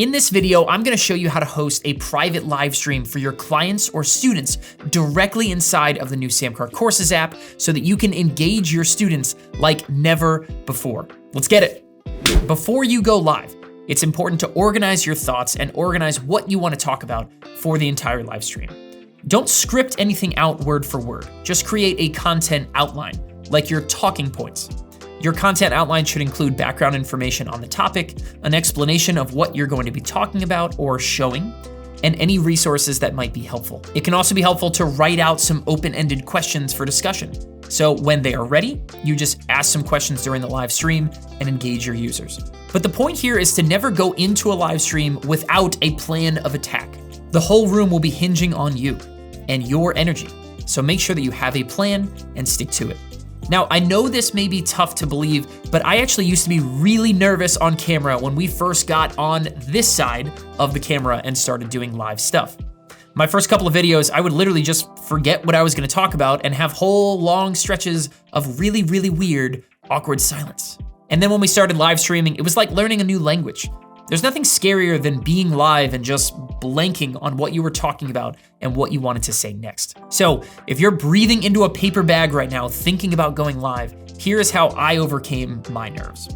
In this video, I'm gonna show you how to host a private live stream for your clients or students directly inside of the new SamCart Courses app so that you can engage your students like never before. Let's get it. Before you go live, it's important to organize your thoughts and organize what you want to talk about for the entire live stream. Don't script anything out word for word. Just create a content outline, like your talking points. Your content outline should include background information on the topic, an explanation of what you're going to be talking about or showing, and any resources that might be helpful. It can also be helpful to write out some open-ended questions for discussion. So when they are ready, you just ask some questions during the live stream and engage your users. But the point here is to never go into a live stream without a plan of attack. The whole room will be hinging on you and your energy. So make sure that you have a plan and stick to it. Now, I know this may be tough to believe, but I actually used to be really nervous on camera when we first got on this side of the camera and started doing live stuff. My first couple of videos, I would literally just forget what I was gonna talk about and have whole long stretches of really, really weird, awkward silence. And then when we started live streaming, it was like learning a new language. There's nothing scarier than being live and just blanking on what you were talking about and what you wanted to say next. So if you're breathing into a paper bag right now, thinking about going live, here's how I overcame my nerves.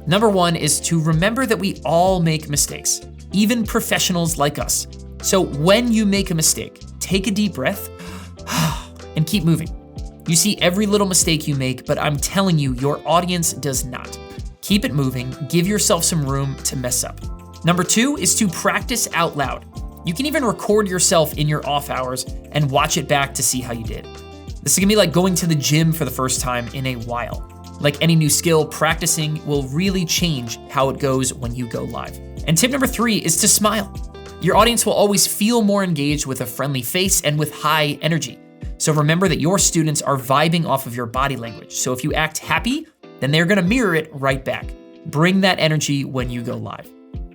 Number one is to remember that we all make mistakes, even professionals like us. So when you make a mistake, take a deep breath and keep moving. You see every little mistake you make, but I'm telling you, your audience does not. Keep it moving, give yourself some room to mess up. Number two is to practice out loud. You can even record yourself in your off hours and watch it back to see how you did. This is gonna be like going to the gym for the first time in a while. Like any new skill, practicing will really change how it goes when you go live. And tip number three is to smile. Your audience will always feel more engaged with a friendly face and with high energy. So remember that your students are vibing off of your body language. So if you act happy, then they're gonna mirror it right back. Bring that energy when you go live.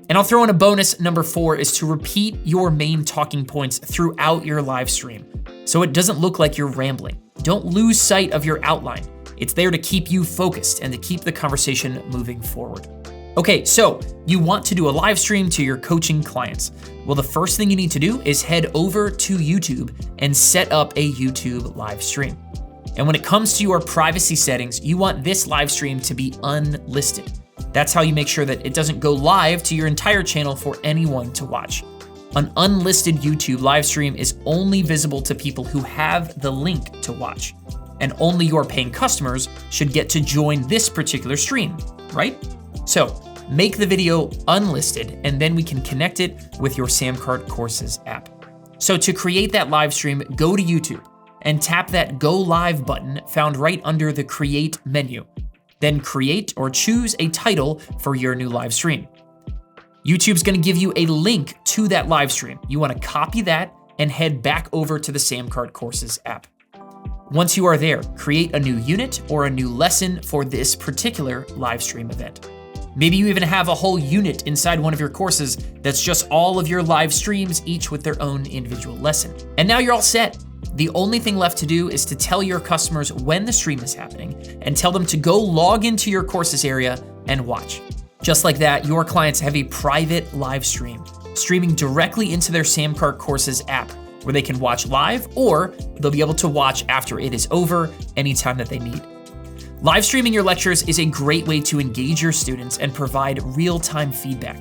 And I'll throw in a bonus. Number four is to repeat your main talking points throughout your live stream so it doesn't look like you're rambling. Don't lose sight of your outline. It's there to keep you focused and to keep the conversation moving forward. Okay, so you want to do a live stream to your coaching clients. Well, the first thing you need to do is head over to YouTube and set up a YouTube live stream. And when it comes to your privacy settings, you want this live stream to be unlisted. That's how you make sure that it doesn't go live to your entire channel for anyone to watch. An unlisted YouTube live stream is only visible to people who have the link to watch. And only your paying customers should get to join this particular stream, right? So make the video unlisted and then we can connect it with your SamCart Courses app. So to create that live stream, go to YouTube and tap that Go Live button found right under the Create menu. Then create or choose a title for your new live stream. YouTube's gonna give you a link to that live stream. You wanna copy that and head back over to the SamCart Courses app. Once you are there, create a new unit or a new lesson for this particular live stream event. Maybe you even have a whole unit inside one of your courses that's just all of your live streams, each with their own individual lesson. And now you're all set. The only thing left to do is to tell your customers when the stream is happening and tell them to go log into your courses area and watch. Just like that, your clients have a private live stream, streaming directly into their SamCart Courses app, where they can watch live or they'll be able to watch after it is over anytime that they need. Live streaming your lectures is a great way to engage your students and provide real-time feedback.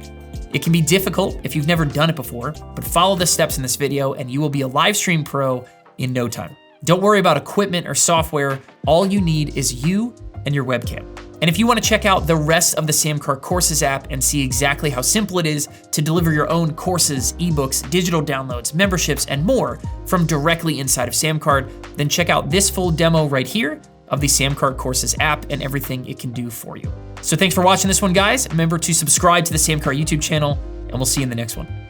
It can be difficult if you've never done it before, but follow the steps in this video and you will be a live stream pro in no time. Don't worry about equipment or software. All you need is you and your webcam. And if you want to check out the rest of the SamCart Courses app and see exactly how simple it is to deliver your own courses, ebooks, digital downloads, memberships, and more from directly inside of SamCart, then check out this full demo right here of the SamCart Courses app and everything it can do for you. So thanks for watching this one, guys. Remember to subscribe to the SamCart YouTube channel, and we'll see you in the next one.